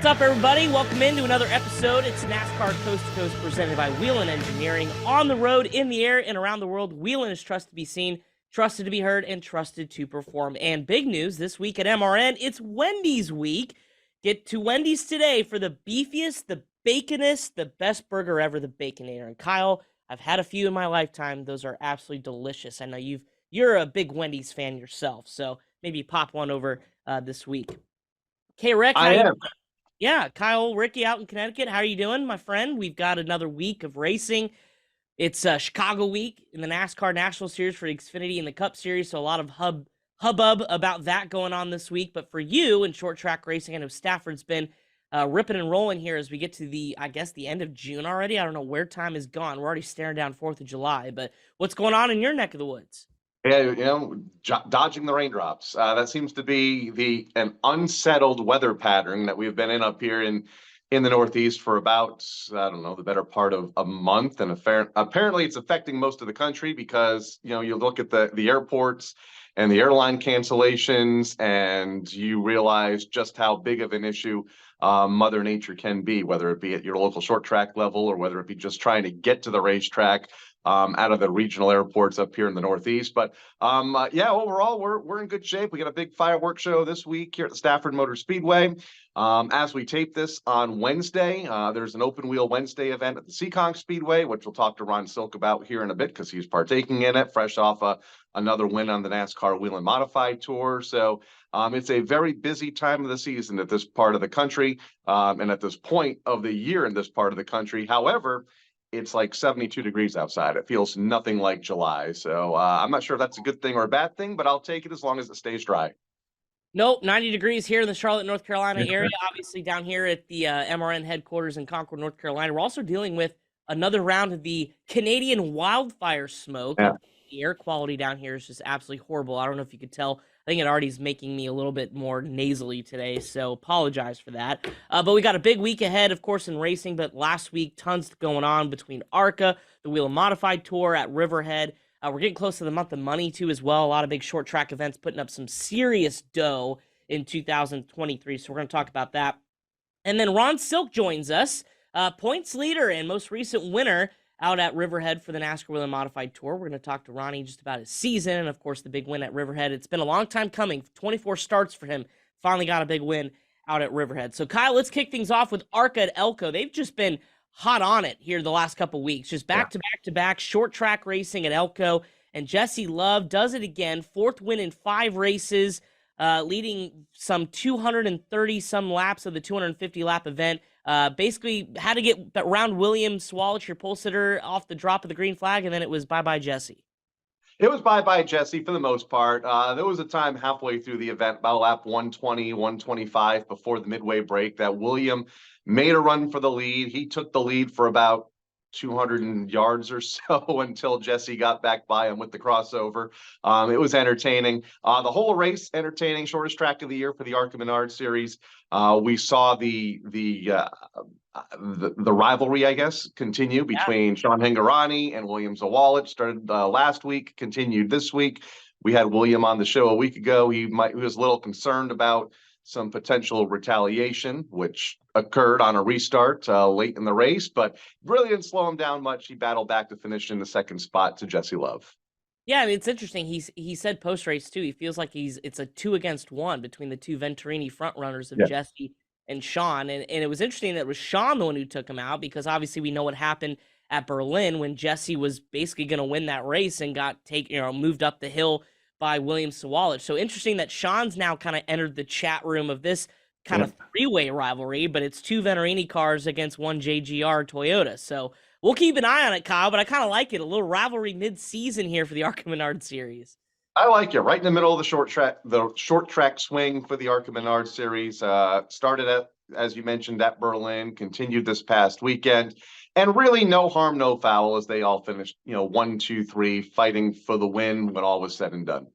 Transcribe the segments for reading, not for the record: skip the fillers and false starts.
up, everybody? Welcome into another episode. It's NASCAR Coast to Coast presented by Whelen Engineering. On the road, in the air, and around the world, Whelen is trusted to be seen, trusted to be heard, and trusted to perform. And big news this week at MRN, it's Wendy's week. Get to Wendy's today for the beefiest, the baconest, the best burger ever, the Baconator. And Kyle, I've had a few in my lifetime. Those are absolutely delicious. I know you're a big Wendy's fan yourself, so maybe pop one over this week. Okay, Rick, I am. Yeah, Kyle, Ricky out in Connecticut. How are you doing, my friend? We've got another week of racing. It's Chicago week in the NASCAR National Series for the Xfinity and the Cup Series, so a lot of hubbub about that going on this week. But for you in short track racing, I know Stafford's been ripping and rolling here as we get to the end of June already. I don't know where time is gone. We're already staring down 4th of July. But what's going on in your neck of the woods? Yeah, dodging the raindrops. That seems to be an unsettled weather pattern that we've been in up here in the Northeast for about, I don't know, the better part of a month. And apparently it's affecting most of the country because, you look at the airports and the airline cancellations and you realize just how big of an issue Mother Nature can be, whether it be at your local short track level or whether it be just trying to get to the racetrack out of the regional airports up here in the Northeast. But overall, we're in good shape. We got a big fireworks show this week here at the Stafford Motor Speedway. As we tape this on Wednesday, there's an open wheel Wednesday event at the Seekonk Speedway, which we'll talk to Ron Silk about here in a bit because he's partaking in it, fresh off another win on the NASCAR Whelen Modified Tour. So it's a very busy time of the season at this part of the country and at this point of the year in this part of the country. However, it's like 72 degrees outside. It feels nothing like July. So I'm not sure if that's a good thing or a bad thing, but I'll take it as long as it stays dry. Nope, 90 degrees here in the Charlotte, North Carolina area. Obviously down here at the MRN headquarters in Concord, North Carolina. We're also dealing with another round of the Canadian wildfire smoke. Yeah. The air quality down here is just absolutely horrible. I don't know if you could tell. I think it already is making me a little bit more nasally today, so apologize for that. But we got a big week ahead, of course, in racing. But last week, tons going on between ARCA, the Whelen Modified Tour at Riverhead. We're getting close to the month of money, too, as well. A lot of big short track events putting up some serious dough in 2023, so we're going to talk about that. And then Ron Silk joins us, points leader and most recent winner out at Riverhead for the NASCAR Whelen Modified Tour. We're going to talk to Ronnie just about his season and, of course, the big win at Riverhead. It's been a long time coming. 24 starts for him. Finally got a big win out at Riverhead. So, Kyle, let's kick things off with ARCA at Elko. They've just been hot on it here the last couple weeks. Just back-to-back short track racing at Elko. And Jesse Love does it again. 4th win in 5 races, leading some 230-some laps of the 250-lap event. Basically had to get around William Sawalich, your pole sitter, off the drop of the green flag, and then it was bye-bye Jesse. It was bye-bye Jesse for the most part. There was a time halfway through the event, about lap 120, 125 before the midway break, that William made a run for the lead. He took the lead for about 200 yards or so until Jesse got back by him with the crossover. It was entertaining. The whole race entertaining, shortest track of the year for the ARCA Menard Series. We saw the rivalry, I guess, continue between Sean Hingorani and William Sawalich. Started last week, continued this week. We had William on the show a week ago. He was a little concerned about some potential retaliation, which occurred on a restart late in the race, but really didn't slow him down much. He battled back to finish in the 2nd spot to Jesse Love. Yeah, I mean, it's interesting. He said post-race, too, he feels like it's a 2-against-1 between the two Venturini frontrunners of Jesse and Sean. And it was interesting that it was Sean the one who took him out because obviously we know what happened at Berlin when Jesse was basically going to win that race and got moved up the hill by William Sawalich. So interesting that Sean's now kind of entered the chat room of this kind of 3-way rivalry, but it's 2 Venturini cars against 1 JGR Toyota. So we'll keep an eye on it, Kyle, but I kind of like it. A little rivalry mid-season here for the ARCA Menard Series. I like it. Right in the middle of the short track swing for the ARCA Menard Series. Started as you mentioned, at Berlin, continued this past weekend. And really no harm, no foul as they all finished, 1, 2, 3, fighting for the win when all was said and done.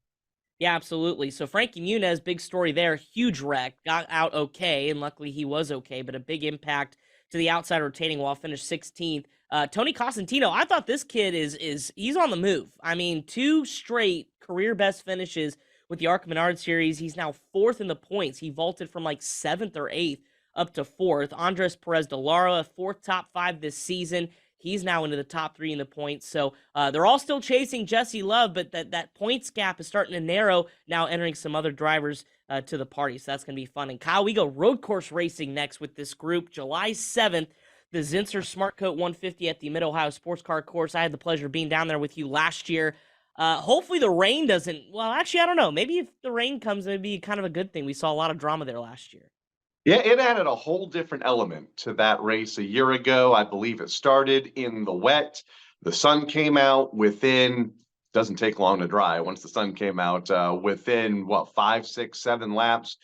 Yeah, absolutely. So Frankie Muniz, big story there, huge wreck, got out okay, and luckily he was okay, but a big impact to the outside retaining wall, finished 16th. Tony Cosentino, I thought this kid he's on the move. I mean, 2 straight career best finishes with the ARCA Menard Series. He's now 4th in the points. He vaulted from like 7th or 8th up to fourth. Andres Perez de Lara, fourth top five this season. He's now into the top three in the points. So they're all still chasing Jesse Love, but that points gap is starting to narrow, now entering some other drivers to the party. So that's going to be fun. And Kyle, we go road course racing next with this group. July 7th, the Zinsser Smart Coat 150 at the Mid-Ohio Sports Car Course. I had the pleasure of being down there with you last year. Hopefully the rain doesn't, well, actually, I don't know. Maybe if the rain comes, it'd be kind of a good thing. We saw a lot of drama there last year. Yeah, it added a whole different element to that race a year ago. I believe it started in the wet. The sun came out within, doesn't take long to dry. Once the sun came out, within what, 5, 6, 7 laps,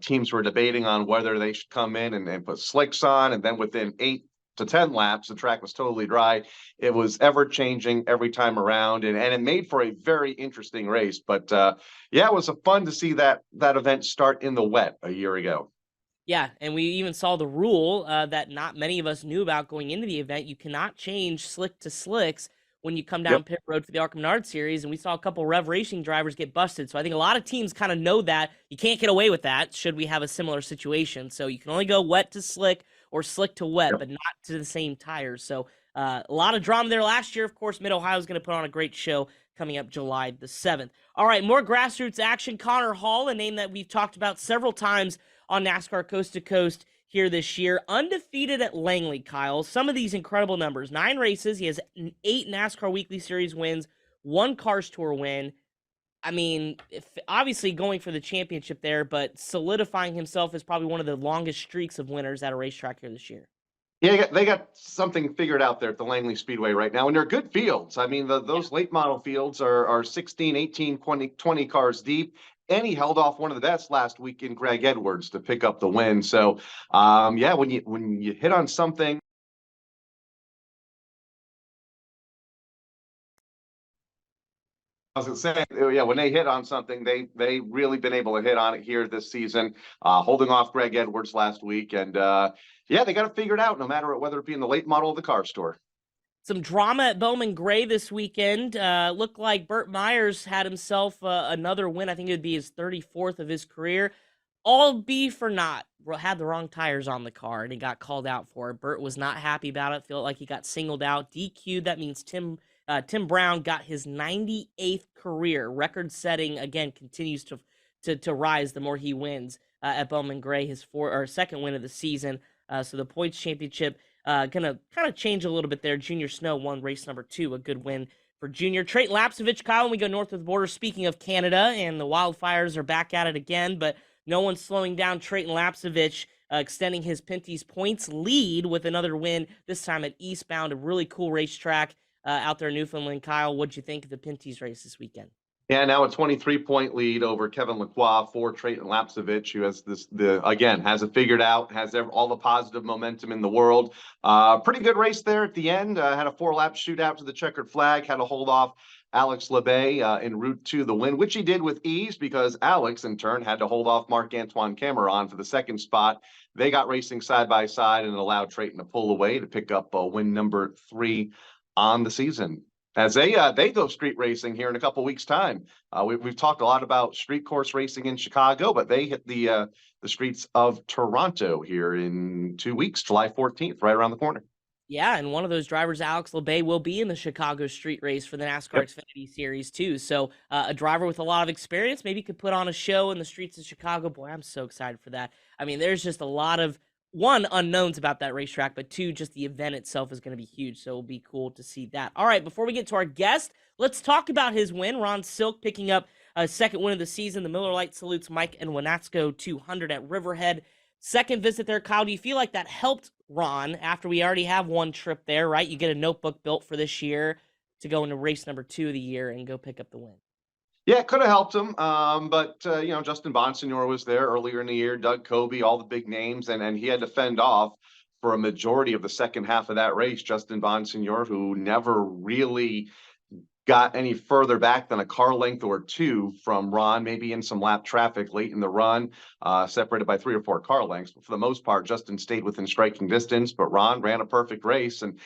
teams were debating on whether they should come in and put slicks on. And then within 8 to 10 laps, the track was totally dry. It was ever changing every time around, and it made for a very interesting race. But yeah, it was fun to see that event start in the wet a year ago. Yeah, and we even saw the rule that not many of us knew about going into the event. You cannot change slick to slicks when you come down pit road for the ARCA Menard Series, and we saw a couple Rev Racing drivers get busted. So I think a lot of teams kind of know that you can't get away with that should we have a similar situation. So you can only go wet to slick or slick to wet, but not to the same tires. So a lot of drama there last year. Of course, Mid-Ohio is going to put on a great show coming up July the 7th. All right, more grassroots action. Connor Hall, a name that we've talked about several times on NASCAR Coast to Coast here this year. Undefeated at Langley, Kyle. Some of these incredible numbers. 9 races. He has 8 NASCAR Weekly Series wins, 1 Cars Tour win. I mean, obviously going for the championship there, but solidifying himself as probably one of the longest streaks of winners at a racetrack here this year. Yeah, they got something figured out there at the Langley Speedway right now, and they're good fields. I mean, those late model fields are 16, 18, 20 cars deep. And he held off one of the best last week in Greg Edwards to pick up the win. So, yeah, when you hit on something, I was saying, yeah, when they hit on something, they really been able to hit on it here this season, holding off Greg Edwards last week, and yeah, they got it figured out. No matter whether it be in the late model of the car store. Some drama at Bowman Gray this weekend. Looked like Burt Myers had himself another win. I think it would be his 34th of his career. All beef or not, had the wrong tires on the car, and he got called out for it. Burt was not happy about it. Felt like he got singled out. DQ'd. That means Tim Brown got his 98th career record-setting. Again, continues to rise the more he wins at Bowman Gray. His second win of the season. So the points championship gonna kind of change a little bit there. Junior Snow won race number 2, a good win for Junior. Trayton Lapsovich, Kyle, when we go north of the border, speaking of Canada, and the wildfires are back at it again, but no one's slowing down Trayton Lapsovich, extending his Pinty's points lead with another win, this time at Eastbound, a really cool racetrack out there in Newfoundland. Kyle, what'd you think of the Pinty's race this weekend? Yeah, now a 23-point lead over Kevin Lacroix for Trayton Lapsovich, who has has it figured out, has all the positive momentum in the world. Pretty good race there at the end. Had a 4-lap shootout to the checkered flag, had to hold off Alex Labay en route to the win, which he did with ease because Alex, in turn, had to hold off Marc-Antoine Cameron for the second spot. They got racing side by side and allowed Trayton to pull away to pick up win number 3 on the season. As they go street racing here in a couple weeks' time. We've talked a lot about street course racing in Chicago, but they hit the streets of Toronto here in 2 weeks, July 14th, right around the corner. Yeah, and one of those drivers, Alex Labay, will be in the Chicago street race for the NASCAR Xfinity Series too. So a driver with a lot of experience maybe could put on a show in the streets of Chicago. Boy, I'm so excited for that. I mean, there's just a lot of, 1, unknowns about that racetrack, but 2, just the event itself is going to be huge, so it'll be cool to see that. All right, before we get to our guest, let's talk about his win. Ron Silk picking up a second win of the season. The Miller Lite salutes Mike and Wenatsko 200 at Riverhead. Second visit there, Kyle. Do you feel like that helped Ron after we already have one trip there, right? You get a notebook built for this year to go into race number 2 of the year and go pick up the win. Yeah, it could have helped him. But Justin Bonsignor was there earlier in the year, Doug Kobe, all the big names, and he had to fend off for a majority of the second half of that race. Justin Bonsignor, who never really got any further back than a car length or 2 from Ron, maybe in some lap traffic late in the run, separated by 3 or 4 car lengths. But for the most part, Justin stayed within striking distance, but Ron ran a perfect race. And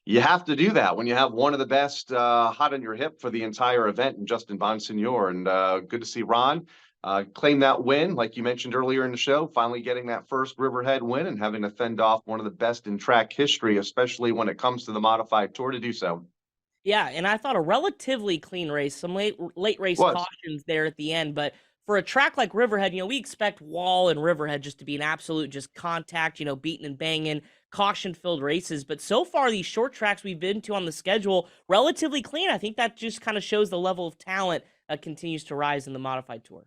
you have to do that when you have one of the best hot on your hip for the entire event in Justin Bonsignor. And good to see Ron claim that win, like you mentioned earlier in the show, finally getting that first Riverhead win and having to fend off one of the best in track history, especially when it comes to the modified tour to do so. Yeah, and I thought a relatively clean race, some late race Was. cautions there at the end, but for a track like Riverhead, we expect Wall and Riverhead just to be an absolute just contact, beating and banging, caution-filled races. But so far, these short tracks we've been to on the schedule, relatively clean. I think that just kind of shows the level of talent continues to rise in the modified tour.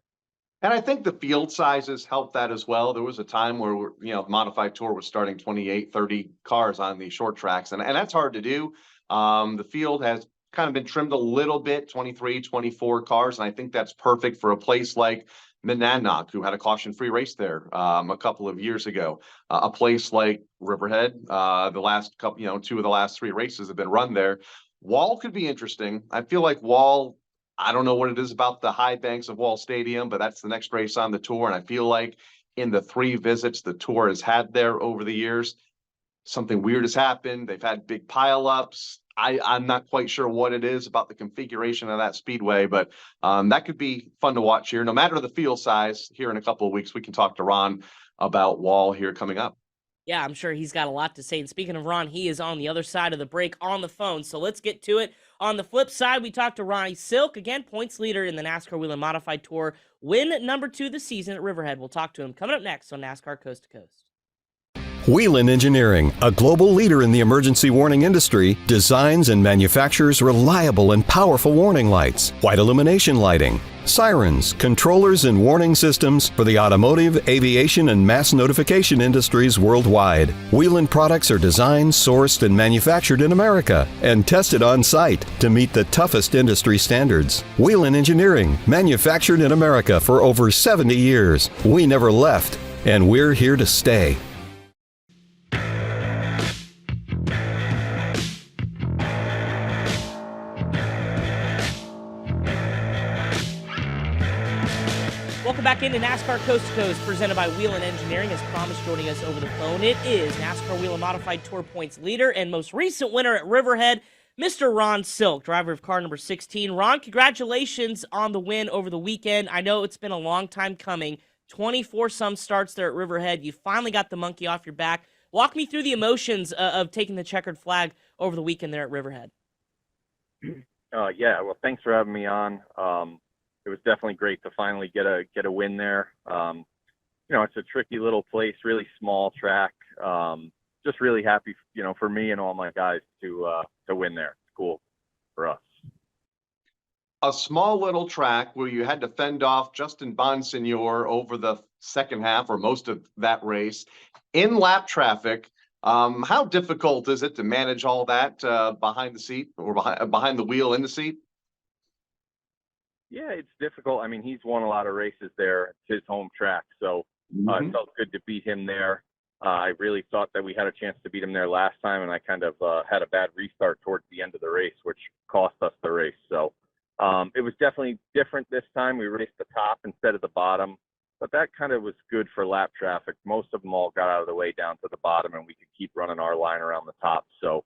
And I think the field sizes helped that as well. There was a time where, modified tour was starting 28, 30 cars on these short tracks, and that's hard to do. The field has kind of been trimmed a little bit, 23, 24 cars, and I think that's perfect for a place like Monadnock, who had a caution-free race there a couple of years ago. A place like Riverhead, the last couple, two of the last three races have been run there. Wall could be interesting. I feel like Wall, I don't know what it is about the high banks of Wall Stadium, but that's the next race on the tour. And I feel like in the 3 visits the tour has had there over the years, something weird has happened. They've had big pileups. I'm not quite sure what it is about the configuration of that speedway, but that could be fun to watch here. No matter the field size, here in a couple of weeks, we can talk to Ron about Wall here coming up. Yeah, I'm sure he's got a lot to say. And speaking of Ron, he is on the other side of the break on the phone. So let's get to it. On the flip side, we talked to Ronnie Silk, again, points leader in the NASCAR Wheel and Modified Tour, win number 2 this season at Riverhead. We'll talk to him coming up next on NASCAR Coast to Coast. Whelen Engineering, a global leader in the emergency warning industry, designs and manufactures reliable and powerful warning lights, white illumination lighting, sirens, controllers, and warning systems for the automotive, aviation, and mass notification industries worldwide. Whelen products are designed, sourced, and manufactured in America and tested on site to meet the toughest industry standards. Whelen Engineering, manufactured in America for over 70 years. We never left, and we're here to stay. Welcome back into NASCAR Coast to Coast, presented by Whelen Engineering. As promised, joining us over the phone, it is NASCAR Wheel and Modified Tour points leader and most recent winner at Riverhead, Mr. Ron Silk, driver of car number 16. Ron, congratulations on the win over the weekend. I know it's been a long time coming. 24-some starts there at Riverhead. You finally got the monkey off your back. Walk me through the emotions of taking the checkered flag over the weekend there at Riverhead. Yeah, well, thanks for having me on. It was definitely great to finally get a win there. It's a tricky little place, really small track. Just really happy, for me and all my guys to win there. It's cool for us. A small little track where you had to fend off Justin Bonsignor over the second half or most of that race in lap traffic. How difficult is it to manage all that behind the seat or behind the wheel in the seat? Yeah, it's difficult. I mean, he's won a lot of races there. It's his home track, so it felt good to beat him there. I really thought that we had a chance to beat him there last time, and I kind of had a bad restart towards the end of the race, which cost us the race. So it was definitely different this time. We raced the top instead of the bottom, but that kind of was good for lap traffic. Most of them all got out of the way down to the bottom, and we could keep running our line around the top. So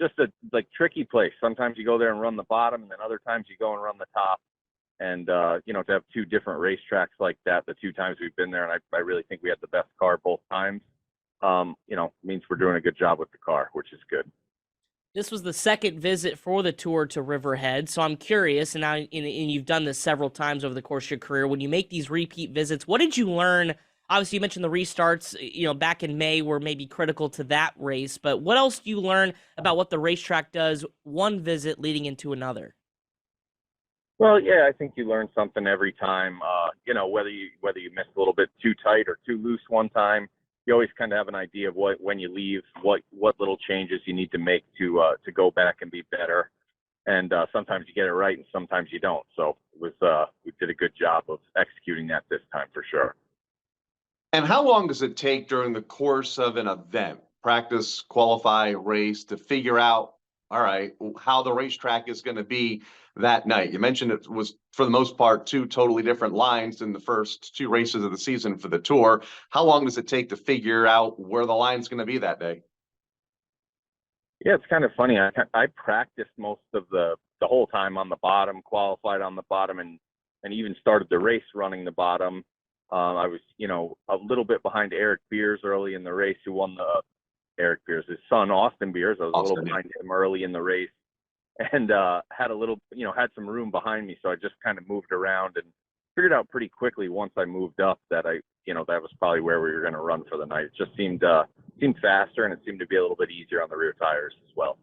just a tricky place. Sometimes you go there and run the bottom, and then other times you go and run the top. And to have 2 different racetracks like that, the 2 times we've been there, and I really think we had the best car both times, means we're doing a good job with the car, which is good. This was the second visit for the tour to Riverhead, so I'm curious, and you've done this several times over the course of your career. When you make these repeat visits, what did you learn? Obviously, you mentioned the restarts, back in May were maybe critical to that race, but what else do you learn about what the racetrack does one visit leading into another? Well, yeah, I think you learn something every time. Whether you miss a little bit too tight or too loose one time, you always kind of have an idea of when you leave, what little changes you need to make to go back and be better. And sometimes you get it right, and sometimes you don't. So it was we did a good job of executing that this time for sure. And how long does it take during the course of an event, practice, qualify, race, to figure out, all right, how the racetrack is going to be that night? You mentioned it was, for the most part, 2 totally different lines in the first 2 races of the season for the tour. How long does it take to figure out where the line's going to be that day? Yeah, it's kind of funny. I practiced most of the whole time on the bottom, qualified on the bottom, and and even started the race running the bottom. I was, a little bit behind Eric Beers early in the race, who won Eric Beers, his son, Austin Beers. I was a little behind him early in the race, and had a little, had some room behind me. So I just kind of moved around and figured out pretty quickly once I moved up that that was probably where we were going to run for the night. It just seemed faster, and it seemed to be a little bit easier on the rear tires as well.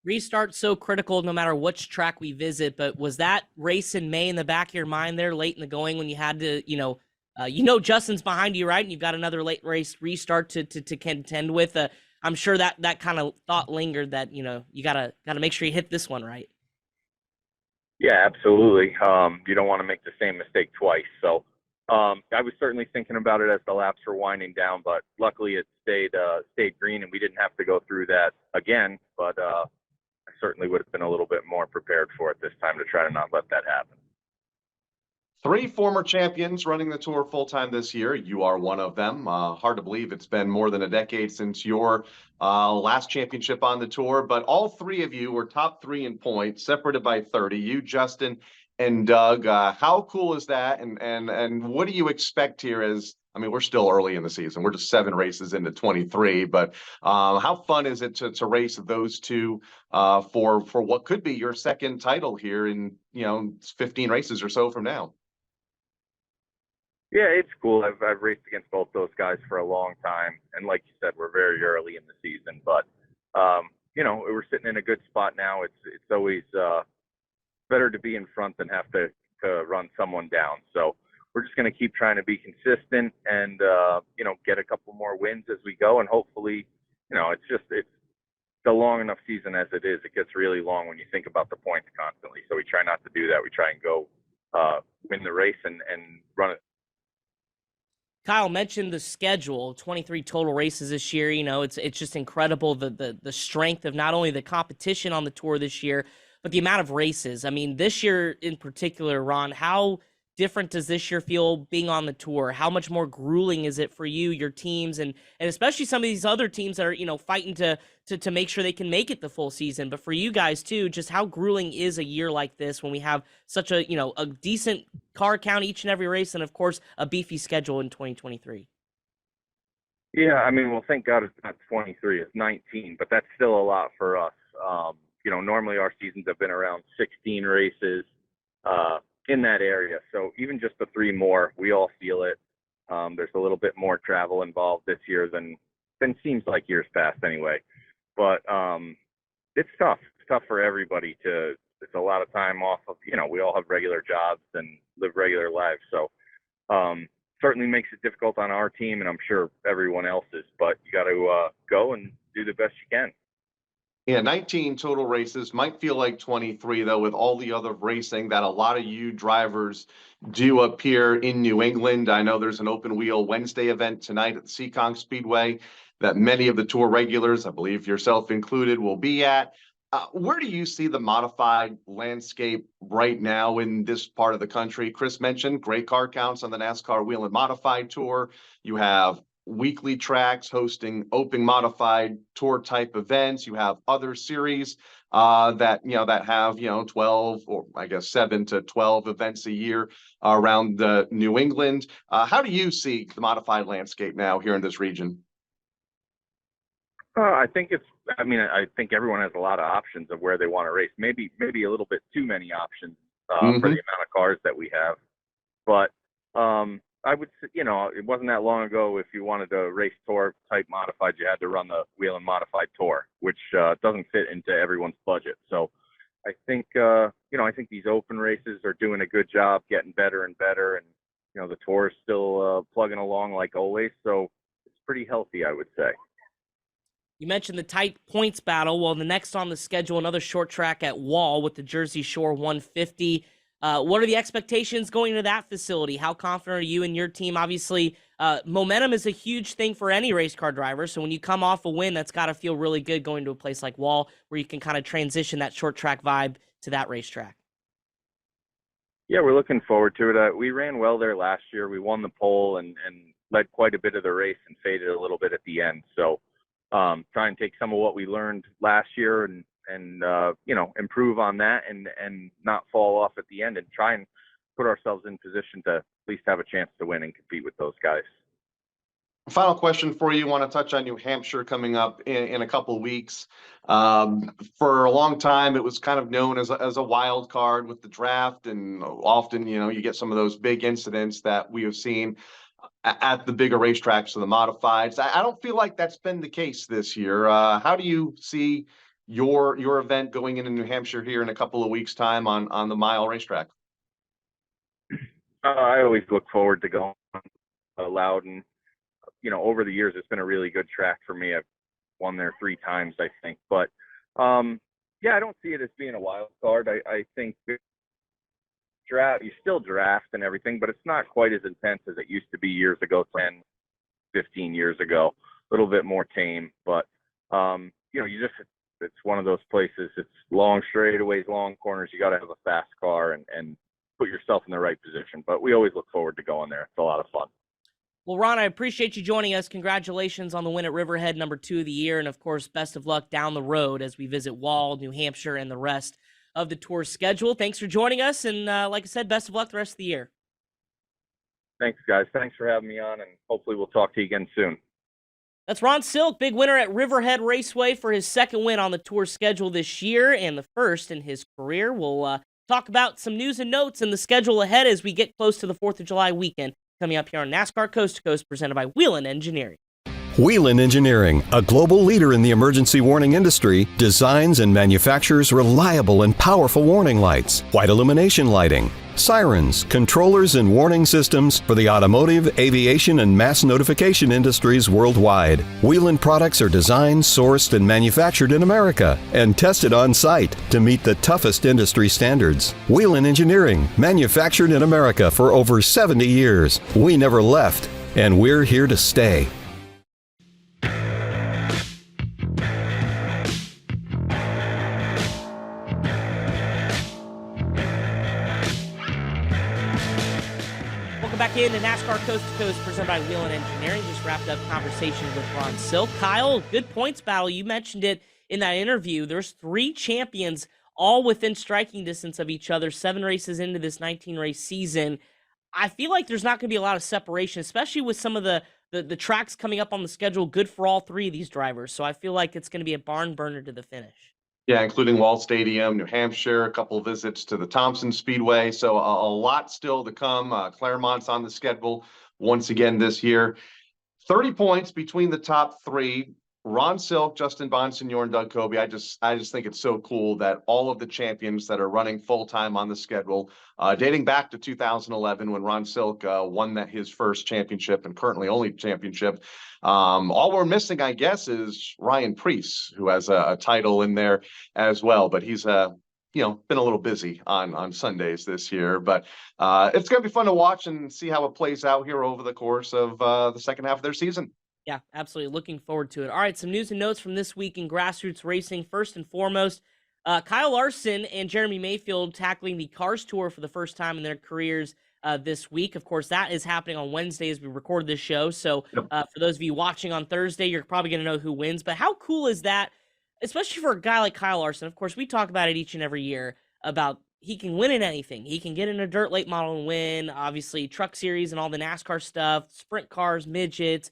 Restart so critical no matter which track we visit, but was that race in May in the back of your mind there late in the going when you had to, Justin's behind you, right? And you've got another late race restart to contend with. I'm sure that kind of thought lingered that, you gotta make sure you hit this one right. Yeah, absolutely. You don't want to make the same mistake twice. So I was certainly thinking about it as the laps were winding down, but luckily it stayed green and we didn't have to go through that again. But I certainly would have been a little bit more prepared for it this time to try to not let that happen. 3 former champions running the Tour full-time this year. You are one of them. Hard to believe it's been more than a decade since your last championship on the Tour, but all 3 of you were top 3 in points, separated by 30. You, Justin, and Doug. How cool is that? And what do you expect here we're still early in the season. We're just 7 races into 23, but how fun is it to race those 2 for what could be your second title here in 15 races or so from now? Yeah, it's cool. I've raced against both those guys for a long time, and like you said, we're very early in the season. But we're sitting in a good spot now. It's always better to be in front than have to run someone down. So we're just going to keep trying to be consistent and get a couple more wins as we go, and hopefully, it's a long enough season as it is. It gets really long when you think about the points constantly. So we try not to do that. We try and go win the race and run it. Kyle mentioned the schedule, 23 total races this year. It's just incredible the strength of not only the competition on the Tour this year, but the amount of races. I mean, this year in particular, Ron, how different does this year feel being on the Tour? How much more grueling is it for you, your teams, and especially some of these other teams that are, fighting to make sure they can make it the full season? But for you guys too, just how grueling is a year like this when we have such a decent car count each and every race, and of course a beefy schedule in 2023? Yeah, well, thank God it's not 23, it's 19, but that's still a lot for us. Normally our seasons have been around 16 races in that area. So even just the 3 more, we all feel it. There's a little bit more travel involved this year than seems like years past anyway. But it's tough. It's tough for everybody it's a lot of time off of, we all have regular jobs and live regular lives. So certainly makes it difficult on our team, and I'm sure everyone else's, but you got to go and do the best you can. Yeah, 19 total races might feel like 23, though, with all the other racing that a lot of you drivers do up here in New England. I know there's an open wheel Wednesday event tonight at the Seekonk Speedway that many of the Tour regulars, I believe yourself included, will be at. Where do you see the modified landscape right now in this part of the country? Chris mentioned great car counts on the NASCAR Wheel and Modified Tour. You have weekly tracks hosting open modified tour type events. You have other series that have 12, or I guess 7 to 12 events a year around New England. How do you see the modified landscape now here in this region? I think I think everyone has a lot of options of where they want to race. Maybe a little bit too many options for the amount of cars that we have. But I would say, it wasn't that long ago, if you wanted to race Tour type modified, you had to run the Wheel and Modified Tour, which doesn't fit into everyone's budget. So I think, I think these open races are doing a good job, getting better and better. And, the Tour is still plugging along like always. So it's pretty healthy, I would say. You mentioned the tight points battle. Well, the next on the schedule, another short track at Wall with the Jersey Shore 150. What are the expectations going to that facility? How confident are you and your team? Obviously, momentum is a huge thing for any race car driver. So when you come off a win, that's got to feel really good going to a place like Wall, where you can kind of transition that short track vibe to that racetrack. Yeah, we're looking forward to it. We ran well there last year. We won the pole and led quite a bit of the race and faded a little bit at the end. So try and take some of what we learned last year and improve on that and not fall off at the end, and try and put ourselves in position to at least have a chance to win and compete with those guys. Final question for you. Want to touch on New Hampshire coming up in a couple of weeks. For a long time, it was kind of known as a wild card with the draft, and often, you get some of those big incidents that we have seen at the bigger racetracks or the modifieds. I don't feel like that's been the case this year. How do you see your event going into New Hampshire here in a couple of weeks' time on the mile racetrack? I always look forward to going Loudon. Over the years, it's been a really good track for me. I've won there 3 times, I think. But, yeah, I don't see it as being a wild card. I think you still draft and everything, but it's not quite as intense as it used to be years ago, 10, 15 years ago. A little bit more tame. But, it's one of those places. It's long straightaways, long corners. You got to have a fast car and put yourself in the right position. But we always look forward to going there. It's a lot of fun. Well, Ron, I appreciate you joining us. Congratulations on the win at Riverhead, number 2 of the year. And, of course, best of luck down the road as we visit Wall, New Hampshire, and the rest of the tour schedule. Thanks for joining us. And, like I said, best of luck the rest of the year. Thanks, guys. Thanks for having me on, and hopefully we'll talk to you again soon. That's Ron Silk, big winner at Riverhead Raceway for his 2nd win on the tour schedule this year and the 1st in his career. We'll talk about some news and notes and the schedule ahead as we get close to the 4th of July weekend. Coming up here on NASCAR Coast to Coast, presented by Whelen Engineering. Whelen Engineering, a global leader in the emergency warning industry, designs and manufactures reliable and powerful warning lights, white illumination lighting, sirens, controllers, and warning systems for the automotive, aviation, and mass notification industries worldwide. Whelen products are designed, sourced, and manufactured in America and tested on site to meet the toughest industry standards. Whelen Engineering, manufactured in America for over 70 years. We never left, and we're here to stay. Back in the NASCAR Coast to Coast, presented by Whelen Engineering. Just wrapped up conversation with Ron Silk. Kyle, good points battle. You mentioned it in that interview. There's 3 champions all within striking distance of each other, 7 races into this 19-race season. I feel like there's not going to be a lot of separation, especially with some of the tracks coming up on the schedule, good for all 3 of these drivers. So I feel like it's going to be a barn burner to the finish. Yeah, including Wall Stadium, New Hampshire, a couple of visits to the Thompson Speedway. So a lot still to come. Claremont's on the schedule once again this year. 30 points between the top 3. Ron Silk, Justin Bonsignor, and Doug Coby. I just think it's so cool that all of the champions that are running full-time on the schedule, dating back to 2011 when Ron Silk won his first championship and currently only championship. All we're missing, I guess, is Ryan Preece, who has a title in there as well. But he's been a little busy on Sundays this year. But it's going to be fun to watch and see how it plays out here over the course of the second half of their season. Yeah, absolutely. Looking forward to it. All right, some news and notes from this week in grassroots racing. First and foremost, Kyle Larson and Jeremy Mayfield tackling the Cars Tour for the first time in their careers this week. Of course, that is happening on Wednesday as we record this show. So for those of you watching on Thursday, you're probably going to know who wins. But how cool is that, especially for a guy like Kyle Larson? Of course, we talk about it each and every year about he can win in anything. He can get in a dirt late model and win, obviously, Truck Series and all the NASCAR stuff, sprint cars, midgets.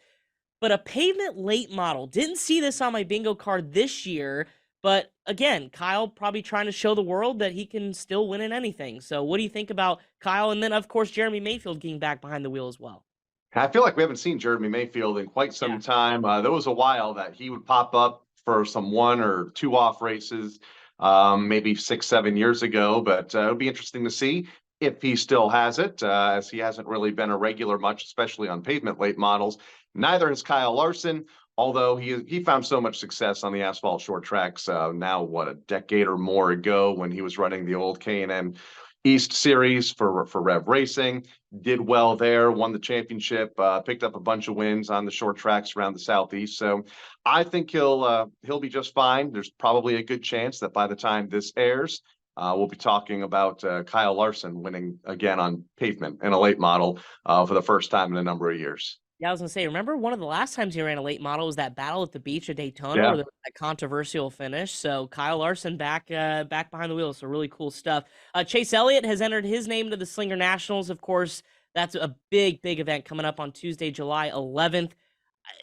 But a pavement late model, didn't see this on my bingo card this year, but again, Kyle probably trying to show the world that he can still win in anything. So what do you think about Kyle? And then, of course, Jeremy Mayfield getting back behind the wheel as well. I feel like we haven't seen Jeremy Mayfield in quite some time. There was a while that he would pop up for some 1 or 2 off races, maybe 6-7 years ago, but it would be interesting to see if he still has it, as he hasn't really been a regular much, especially on pavement late models. Neither has Kyle Larson, although he found so much success on the asphalt short tracks now, a decade or more ago when he was running the old K&N East Series for Rev Racing. Did well there, won the championship, picked up a bunch of wins on the short tracks around the Southeast. So I think he'll be just fine. There's probably a good chance that by the time this airs, we'll be talking about Kyle Larson winning again on pavement in a late model for the first time in a number of years. Yeah, I was gonna say, remember one of the last times he ran a late model was that battle at the beach at Daytona Yeah. where there was that controversial finish. So Kyle Larson back behind the wheel. So really cool stuff. Chase Elliott has entered his name to the Slinger Nationals. Of course, that's a big, big event coming up on Tuesday, July 11th.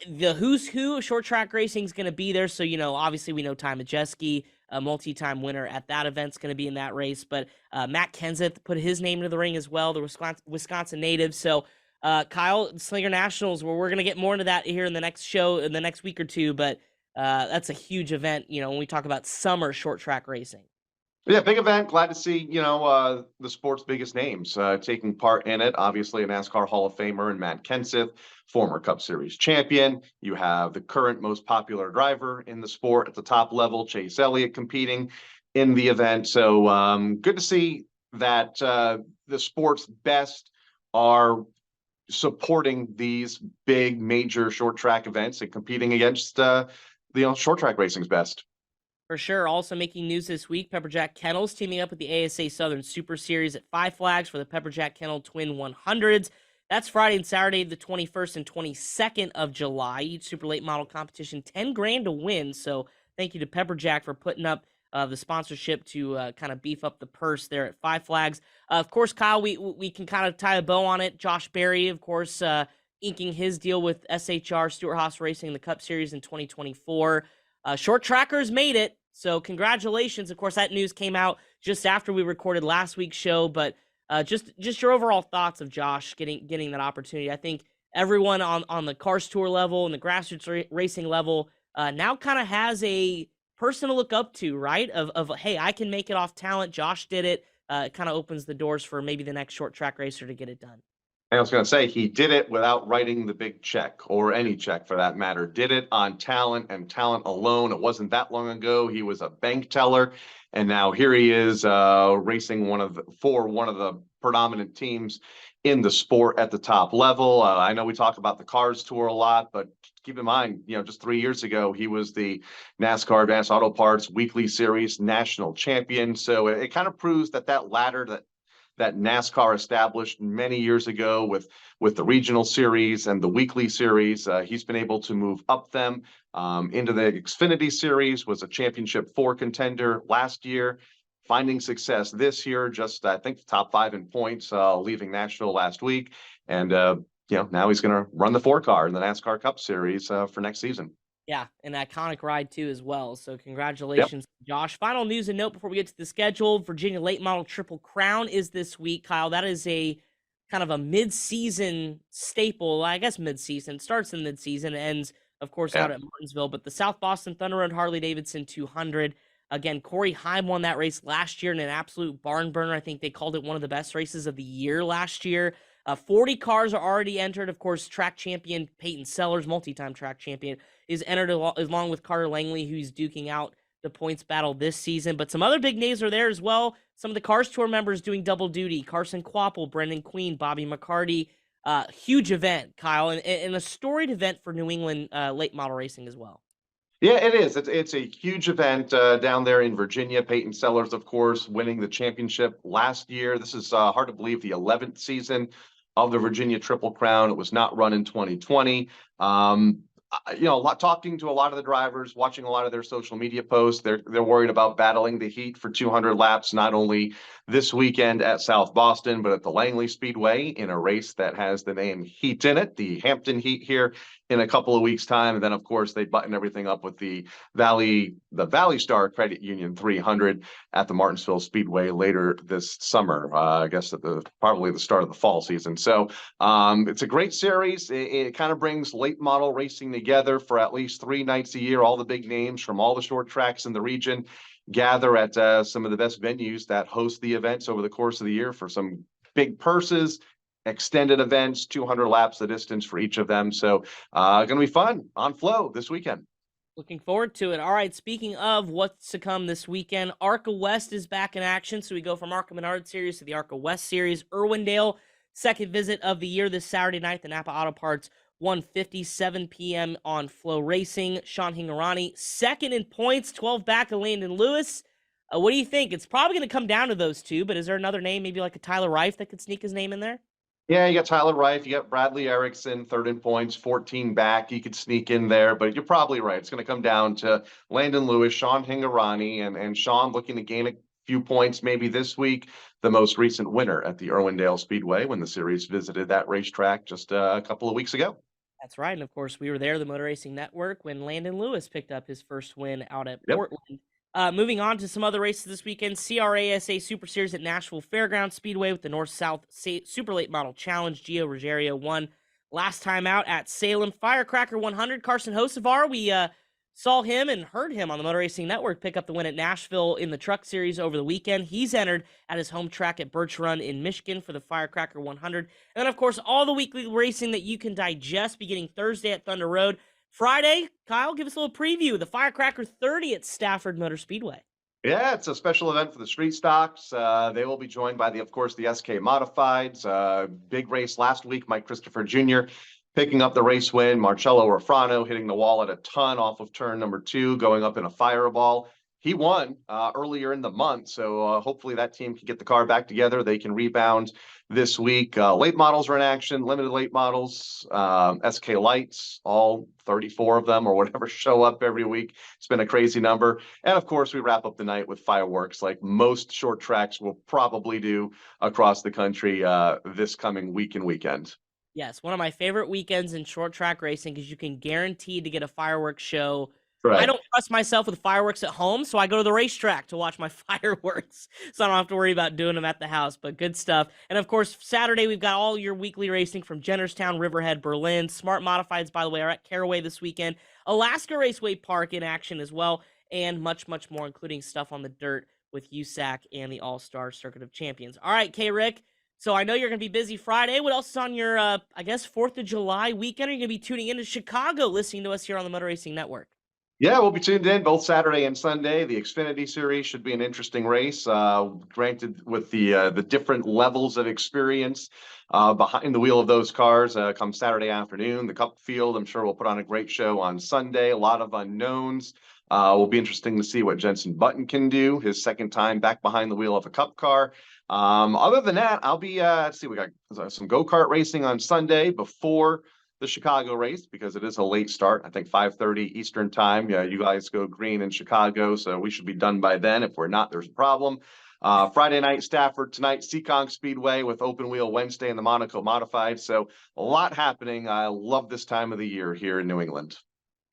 The who's who of short track racing is going to be there. So, obviously we know Ty Majeski, a multi-time winner at that event's going to be in that race. But Matt Kenseth put his name into the ring as well, the Wisconsin native. So, Kyle, Slinger Nationals, where we're going to get more into that here in the next show, in the next week or two. But that's a huge event, when we talk about summer short track racing. Yeah, big event. Glad to see, the sport's biggest names taking part in it. Obviously, a NASCAR Hall of Famer and Matt Kenseth, former Cup Series champion. You have the current most popular driver in the sport at the top level, Chase Elliott, competing in the event. So good to see that the sport's best are supporting these big major short track events and competing against short track racing's best. For sure. Also making news this week, Pepperjack Kennels teaming up with the ASA Southern Super Series at Five Flags for the Pepperjack Kennel Twin 100s. That's Friday and Saturday, the 21st and 22nd of July. Each super late model competition, 10 grand to win. So thank you to Pepperjack for putting up the sponsorship to kind of beef up the purse there at Five Flags. Of course, Kyle, we can kind of tie a bow on it. Josh Berry, of course, inking his deal with SHR Stewart Haas Racing in the Cup Series in 2024. Short trackers made it, so congratulations. Of course, that news came out just after we recorded last week's show, but just your overall thoughts of Josh getting that opportunity. I think everyone on the Cars Tour level and the grassroots racing level now kind of has a person to look up to, right? Of hey, I can make it off talent. Josh did it. It kind of opens the doors for maybe the next short track racer to get it done. I was going to say, he did it without writing the big check, or any check for that matter. Did it on talent and talent alone. It wasn't that long ago. He was a bank teller, and now here he is racing for one of the predominant teams in the sport at the top level. I know we talk about the Cars Tour a lot, but keep in mind, just 3 years ago, he was the NASCAR Advanced Auto Parts Weekly Series national champion. So it kind of proves that ladder that NASCAR established many years ago with the regional series and the weekly series. He's been able to move up them into the Xfinity series, was a championship 4 contender last year, finding success this year, just I think top 5 in points, leaving Nashville last week. And, now he's going to run the 4 car in the NASCAR Cup Series for next season. Yeah, an iconic ride too as well. So congratulations, Josh. Final news and note before we get to the schedule. Virginia Late Model Triple Crown is this week, Kyle. That is a kind of a mid-season staple. I guess mid-season. Starts in mid-season, ends, of course, out at Martinsville. But the South Boston Thunder Road Harley-Davidson 200. Again, Corey Heim won that race last year in an absolute barn burner. I think they called it one of the best races of the year last year. 40 cars are already entered. Of course, track champion Peyton Sellers, multi-time track champion, is entered along with Carter Langley, who's duking out the points battle this season. But some other big names are there as well. Some of the Cars Tour members doing double duty. Carson Quapple, Brendan Queen, Bobby McCarty. Huge event, Kyle, and a storied event for New England late model racing as well. Yeah, it is. It's a huge event down there in Virginia. Peyton Sellers, of course, winning the championship last year. This is hard to believe, the 11th season of the Virginia Triple Crown. It was not run in 2020. Talking to a lot of the drivers, watching a lot of their social media posts, they're worried about battling the heat for 200 laps, not only this weekend at South Boston, but at the Langley Speedway in a race that has the name Heat in it, the Hampton Heat, here in a couple of weeks' time. And then, of course, they button everything up with the Valley Star Credit Union 300 at the Martinsville Speedway later this summer. I guess at probably the start of the fall season. So it's a great series. It kind of brings late model racing together for at least 3 nights a year. All the big names from all the short tracks in the region gather at some of the best venues that host the events over the course of the year for some big purses, extended events, 200 laps the distance for each of them. So going to be fun on Flow this weekend. Looking forward to it. All right, speaking of what's to come this weekend, ARCA West is back in action. So we go from ARCA Menard Series to the ARCA West Series. Irwindale, second visit of the year this Saturday night. The Napa Auto Parts 1:57 p.m. on Flow Racing. Sean Hingarani, second in points, 12 back of Landon Lewis. What do you think? It's probably going to come down to those two, but is there another name, maybe like a Tyler Reif, that could sneak his name in there? Yeah, you got Tyler Reif, you got Bradley Erickson, third in points, 14 back. He could sneak in there, but you're probably right. It's going to come down to Landon Lewis, Sean Hingarani, and Sean looking to gain a few points maybe this week. The most recent winner at the Irwindale Speedway when the series visited that racetrack just a couple of weeks ago. That's right. And of course, we were there, the Motor Racing Network, when Landon Lewis picked up his first win out at Yep. Portland. Moving on to some other races this weekend, CRASA Super Series at Nashville Fairgrounds Speedway with the North-South Super Late Model Challenge. Gio Ruggiero won last time out at Salem. Firecracker 100, Carson Hocevar, we saw him and heard him on the Motor Racing Network pick up the win at Nashville in the Truck Series over the weekend. He's entered at his home track at Birch Run in Michigan for the Firecracker 100. And then, of course, all the weekly racing that you can digest beginning Thursday at Thunder Road. Friday, Kyle, give us a little preview. The Firecracker 30 at Stafford Motor Speedway. Yeah, it's a special event for the street stocks. They will be joined by, of course, the SK Modifieds. Big race last week, Mike Christopher Jr. picking up the race win. Marcello Rafrano hitting the wall at a ton off of turn number 2, going up in a fireball. He won earlier in the month, so hopefully that team can get the car back together. They can rebound this week. Late models are in action, limited late models, SK Lights, all 34 of them or whatever show up every week. It's been a crazy number. And of course, we wrap up the night with fireworks like most short tracks will probably do across the country this coming week and weekend. Yes, one of my favorite weekends in short track racing because you can guarantee to get a fireworks show. Right. I don't trust myself with fireworks at home, so I go to the racetrack to watch my fireworks, so I don't have to worry about doing them at the house, but good stuff. And of course, Saturday, we've got all your weekly racing from Jennerstown, Riverhead, Berlin. Smart Modifieds, by the way, are at Caraway this weekend. Alaska Raceway Park in action as well, and much, much more, including stuff on the dirt with USAC and the All-Star Circuit of Champions. All right, K-Rick. So I know you're going to be busy Friday. What else is on your, I guess, 4th of July weekend? Are you going to be tuning into Chicago, listening to us here on the Motor Racing Network? Yeah, we'll be tuned in both Saturday and Sunday. The Xfinity Series should be an interesting race. Granted, with the different levels of experience behind the wheel of those cars come Saturday afternoon. The Cup Field, I'm sure, will put on a great show on Sunday. A lot of unknowns. Will be interesting to see what Jenson Button can do. His second time back behind the wheel of a Cup car. Other than that, I'll be, let's see, we got some go-kart racing on Sunday before the Chicago race because it is a late start. I think 5:30 Eastern time. Yeah, you guys go green in Chicago, so we should be done by then. If we're not, there's a problem. Friday night, Stafford tonight, Seekonk Speedway with open wheel Wednesday in the Monaco Modified. So a lot happening. I love this time of the year here in New England.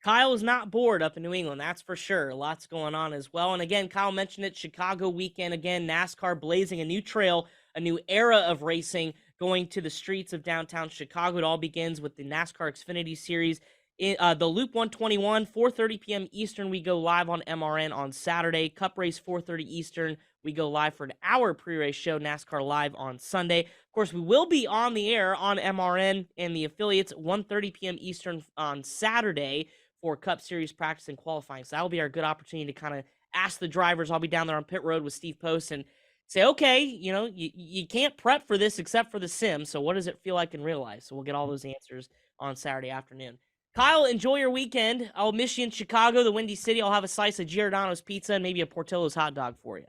Kyle is not bored up in New England, that's for sure. Lots going on as well. And again, Kyle mentioned it, Chicago weekend. Again, NASCAR blazing a new trail, a new era of racing going to the streets of downtown Chicago. It all begins with the NASCAR Xfinity Series. The Loop 121, 4:30 p.m. Eastern, we go live on MRN on Saturday. Cup Race, 4:30 Eastern, we go live for an hour pre-race show, NASCAR Live on Sunday. Of course, we will be on the air on MRN and the affiliates, 1:30 p.m. Eastern on Saturday for Cup Series practice and qualifying. So that'll be our good opportunity to kind of ask the drivers. I'll be down there on pit road with Steve Post and say, okay, you know, you can't prep for this except for the sim. So what does it feel like in real life? So we'll get all those answers on Saturday afternoon. Kyle, enjoy your weekend. I'll miss you in Chicago, the Windy City. I'll have a slice of Giordano's pizza and maybe a Portillo's hot dog for you.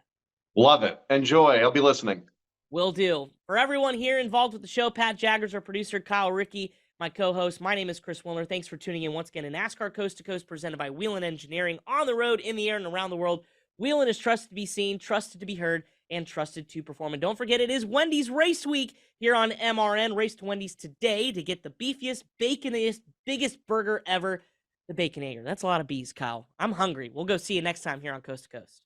Love it. Enjoy. I'll be listening. Will do. For everyone here involved with the show, Pat Jaggers, our producer, Kyle Rickey, my co-host, my name is Chris Wilner. Thanks for tuning in once again to NASCAR Coast to Coast, presented by Whelen Engineering, on the road, in the air, and around the world. Whelen is trusted to be seen, trusted to be heard, and trusted to perform. And don't forget, it is Wendy's Race Week here on MRN. Race to Wendy's today to get the beefiest, baconiest, biggest burger ever, the Baconator. That's a lot of bees, Kyle. I'm hungry. We'll go see you next time here on Coast to Coast.